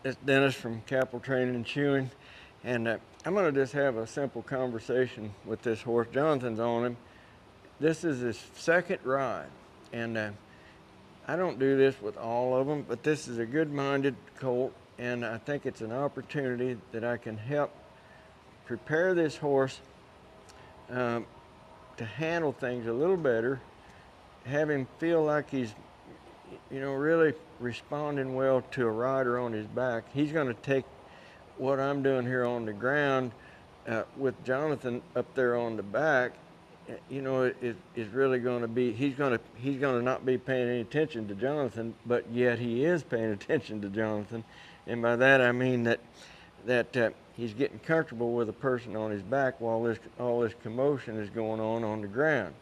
It's Dennis from Cappel Training and Shoeing, and I'm going to just have a simple conversation with this horse. Jonathon's on him. This is his second ride, and I don't do this with all of them, but this is a good-minded colt, and I think it's an opportunity that I can help prepare this horse to handle things a little better, have him feel like he's, really responding well to a rider on his back. He's going to take what I'm doing here on the ground with Jonathon up there on the back. Is really going to be, he's going to not be paying any attention to Jonathon, but yet he is paying attention to Jonathon. And by that I mean that he's getting comfortable with a person on his back while all this commotion is going on the ground.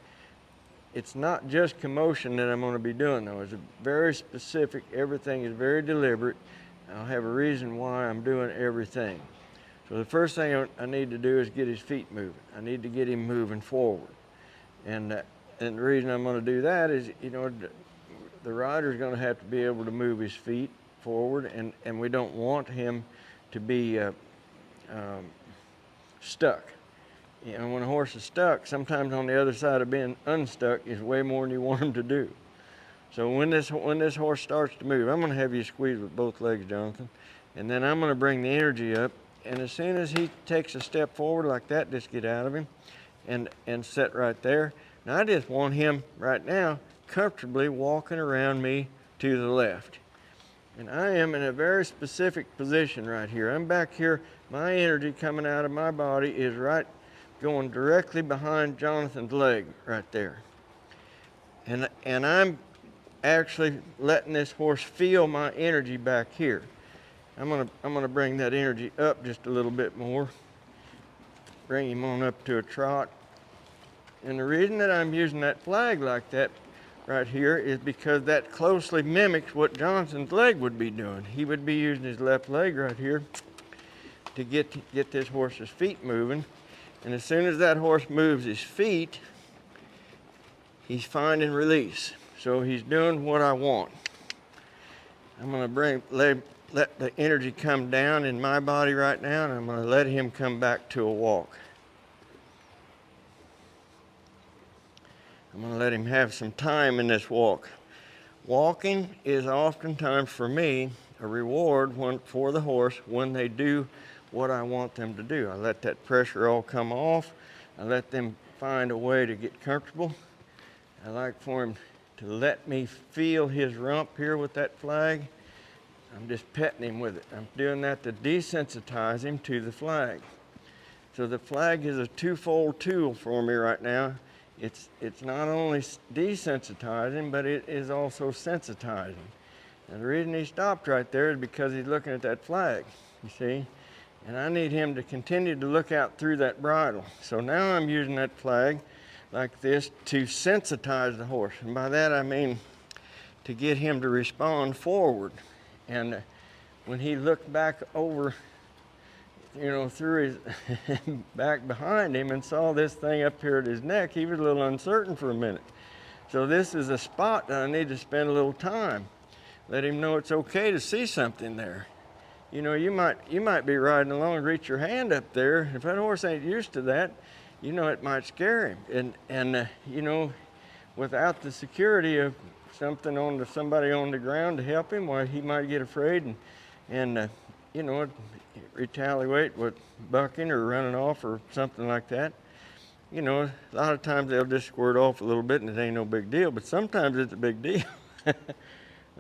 It's not just commotion that I'm going to be doing, though. It's very specific. Everything is very deliberate. I'll have a reason why I'm doing everything. So the first thing I need to do is get his feet moving. I need to get him moving forward. And the reason I'm going to do that is, the rider's going to have to be able to move his feet forward, and we don't want him to be stuck. When a horse is stuck, sometimes on the other side of being unstuck is way more than you want him to do. So when this horse starts to move, I'm going to have you squeeze with both legs, Jonathon, and then I'm going to bring the energy up. And as soon as he takes a step forward like that, just get out of him and sit right there. Now I just want him right now comfortably walking around me to the left. And I am in a very specific position right here. I'm back here. My energy coming out of my body is going directly behind Jonathon's leg right there. And I'm actually letting this horse feel my energy back here. I'm gonna bring that energy up just a little bit more. Bring him on up to a trot. And the reason that I'm using that flag like that right here is because that closely mimics what Jonathon's leg would be doing. He would be using his left leg right here to get this horse's feet moving. And as soon as that horse moves his feet, he's finding release. So he's doing what I want. I'm going to let the energy come down in my body right now, and I'm going to let him come back to a walk. I'm going to let him have some time in this walk. Walking is oftentimes, for me, a reward for the horse when they do what I want them to do. I let that pressure all come off. I let them find a way to get comfortable. I like for him to let me feel his rump here with that flag. I'm just petting him with it. I'm doing that to desensitize him to the flag. So the flag is a twofold tool for me right now. It's not only desensitizing, but it is also sensitizing. And the reason he stopped right there is because he's looking at that flag, you see? And I need him to continue to look out through that bridle. So now I'm using that flag like this to sensitize the horse. And by that I mean to get him to respond forward. And when he looked back over, through his back behind him and saw this thing up here at his neck, he was a little uncertain for a minute. So this is a spot that I need to spend a little time. Let him know it's okay to see something there. You might be riding along and reach your hand up there. If that horse ain't used to that, it might scare him. And without the security of somebody on the ground to help him, why he might get afraid and retaliate with bucking or running off or something like that. A lot of times they'll just squirt off a little bit and it ain't no big deal, but sometimes it's a big deal.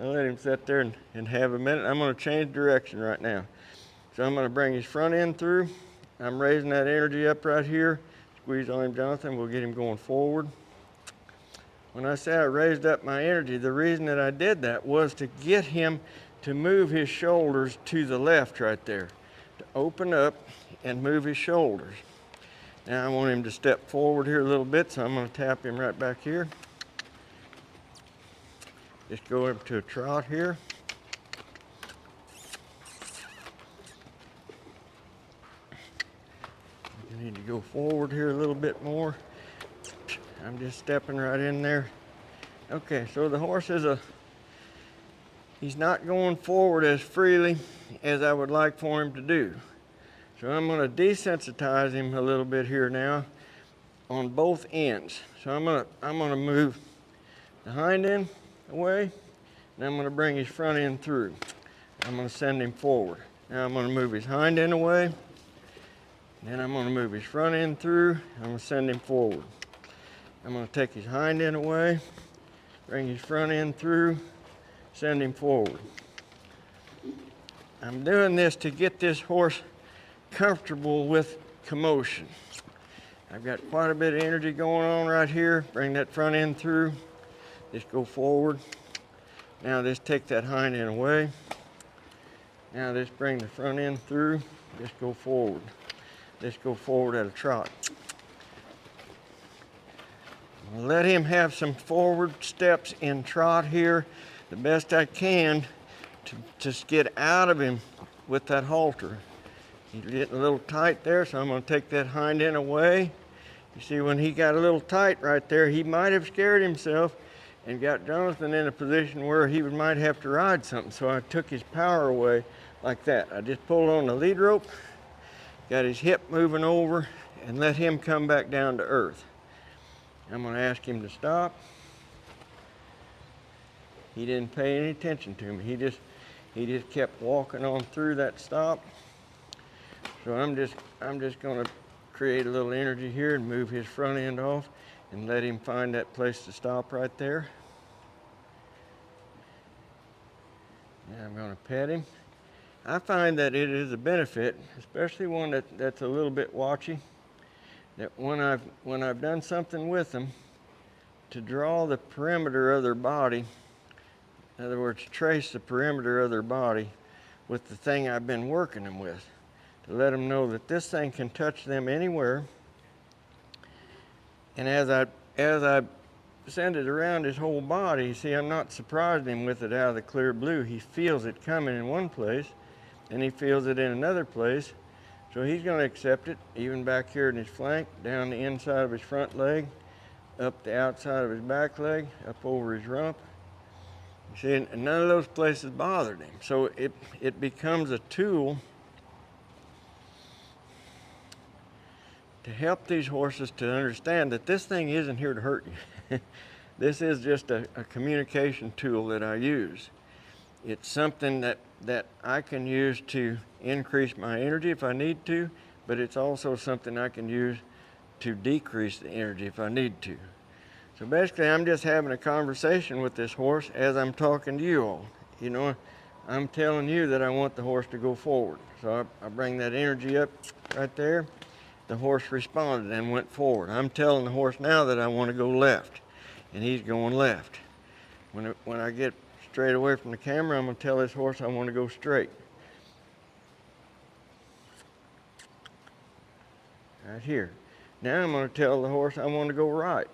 I'll let him sit there and have a minute. I'm going to change direction right now. So I'm going to bring his front end through. I'm raising that energy up right here. Squeeze on him, Jonathon. We'll get him going forward. When I say I raised up my energy, the reason that I did that was to get him to move his shoulders to the left right there. To open up and move his shoulders. Now I want him to step forward here a little bit, so I'm going to tap him right back here. Just go up to a trot here. You need to go forward here a little bit more. I'm just stepping right in there. Okay, so the horse is he's not going forward as freely as I would like for him to do. So I'm going to desensitize him a little bit here now on both ends. So I'm going to move the hind end away, and I'm going to bring his front end through. I'm going to send him forward. Now I'm going to move his hind end away, then I'm going to move his front end through. I'm going to send him forward. I'm going to take his hind end away, bring his front end through, send him forward. I'm doing this to get this horse comfortable with commotion. I've got quite a bit of energy going on right here. Bring that front end through. Just go forward. Now just take that hind end away. Now just bring the front end through. Just go forward. Just go forward at a trot. I'll let him have some forward steps in trot here the best I can to just get out of him with that halter. He's getting a little tight there, so I'm going to take that hind end away. You see, when he got a little tight right there, he might have scared himself and got Jonathon in a position where he might have to ride something. So I took his power away like that. I just pulled on the lead rope, got his hip moving over, and let him come back down to earth. I'm going to ask him to stop. He didn't pay any attention to me. He just kept walking on through that stop. So I'm just going to create a little energy here and move his front end off and let him find that place to stop right there. Now I'm going to pet him. I find that it is a benefit, especially one that's a little bit watchy, that when I've done something with them, to draw the perimeter of their body, in other words, trace the perimeter of their body with the thing I've been working them with, to let them know that this thing can touch them anywhere. And as I send it around his whole body, you see, I'm not surprising him with it out of the clear blue. He feels it coming in one place, and he feels it in another place. So he's going to accept it, even back here in his flank, down the inside of his front leg, up the outside of his back leg, up over his rump. You see, and none of those places bothered him. So it becomes a tool to help these horses to understand that this thing isn't here to hurt you. This is just a communication tool that I use. It's something that I can use to increase my energy if I need to, but it's also something I can use to decrease the energy if I need to. So basically, I'm just having a conversation with this horse as I'm talking to you all. You know, I'm telling you that I want the horse to go forward. So I bring that energy up right there. The horse responded and went forward. I'm telling the horse now that I want to go left, and he's going left. When I get straight away from the camera, I'm going to tell this horse I want to go straight. Right here. Now I'm going to tell the horse I want to go right.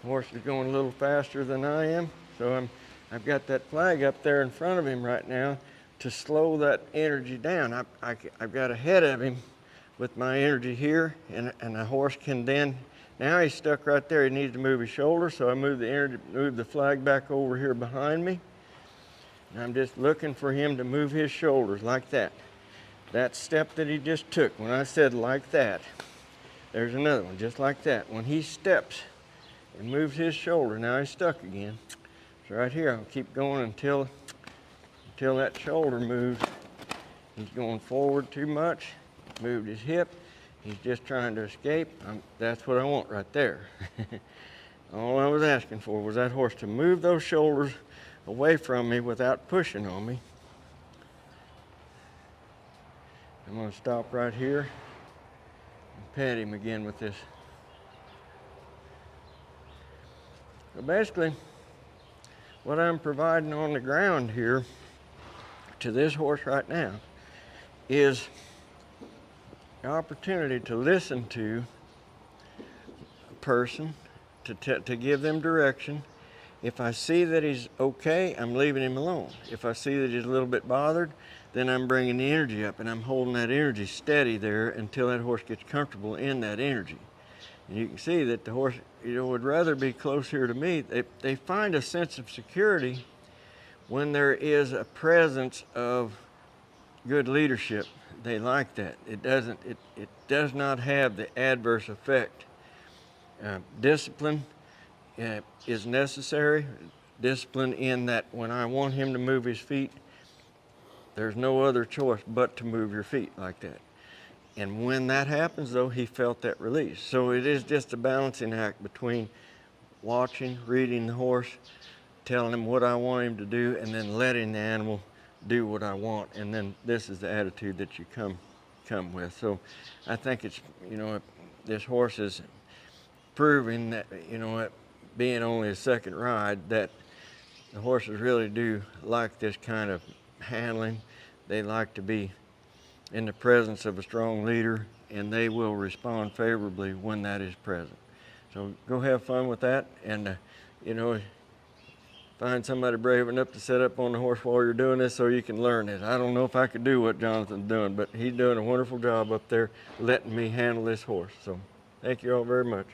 The horse is going a little faster than I am, so I've got that flag up there in front of him right now to slow that energy down. I've got ahead of him with my energy here, and the horse can then, now he's stuck right there. He needs to move his shoulder, so I move the flag back over here behind me. And I'm just looking for him to move his shoulders like that. That step that he just took, when I said like that, there's another one just like that. When he steps and moves his shoulder, now he's stuck again. So right here, I'll keep going until that shoulder moves. He's going forward too much, moved his hip. He's just trying to escape. That's what I want right there. All I was asking for was that horse to move those shoulders away from me without pushing on me. I'm going to stop right here and pat him again with this. So basically, what I'm providing on the ground here to this horse right now is the opportunity to listen to a person, to give them direction. If I see that he's okay, I'm leaving him alone. If I see that he's a little bit bothered, then I'm bringing the energy up, and I'm holding that energy steady there until that horse gets comfortable in that energy. And you can see that the horse, would rather be close here to me. They find a sense of security when there is a presence of good leadership. They like that. It does not have the adverse effect. Discipline is necessary. Discipline in that when I want him to move his feet, there's no other choice but to move your feet like that. And when that happens, though, he felt that release. So it is just a balancing act between watching, reading the horse, telling him what I want him to do, and then letting the animal do what I want. And then this is the attitude that you come with. So I think it's, this horse is proving that, being only a second ride, that the horses really do like this kind of handling. They like to be in the presence of a strong leader, and they will respond favorably when that is present. So go have fun with that, and find somebody brave enough to set up on the horse while you're doing this so you can learn it. I don't know if I could do what Jonathon's doing, but he's doing a wonderful job up there letting me handle this horse. So thank you all very much.